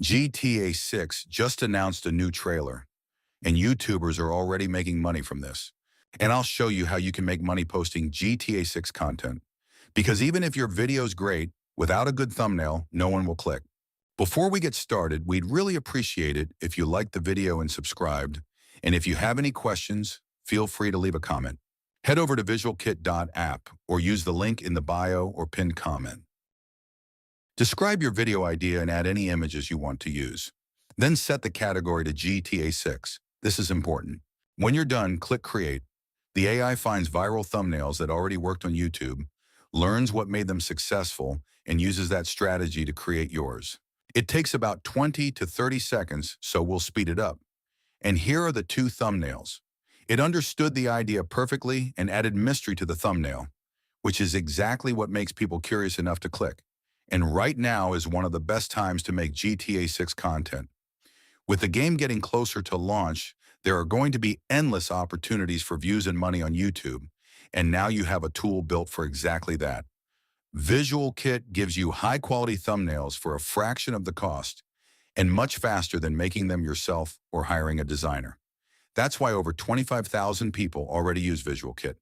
GTA 6 just announced a new trailer, and YouTubers are already making money from this. And I'll show you how you can make money posting GTA 6 content. Because even if your video's great, without a good thumbnail, no one will click. Before we get started, we'd really appreciate it if you liked the video and subscribed. And if you have any questions, feel free to leave a comment. Head over to VisualKit.app or use the link in the bio or pinned comment. Describe your video idea and add any images you want to use. Then set the category to GTA 6. This is important. When you're done, click Create. The AI finds viral thumbnails that already worked on YouTube, learns what made them successful, and uses that strategy to create yours. It takes about 20 to 30 seconds, so we'll speed it up. And here are the two thumbnails. It understood the idea perfectly and added mystery to the thumbnail, which is exactly what makes people curious enough to click. And right now is one of the best times to make GTA 6 content. With the game getting closer to launch, there are going to be endless opportunities for views and money on YouTube, and now you have a tool built for exactly that. VisualKit gives you high-quality thumbnails for a fraction of the cost and much faster than making them yourself or hiring a designer. That's why over 25,000 people already use VisualKit.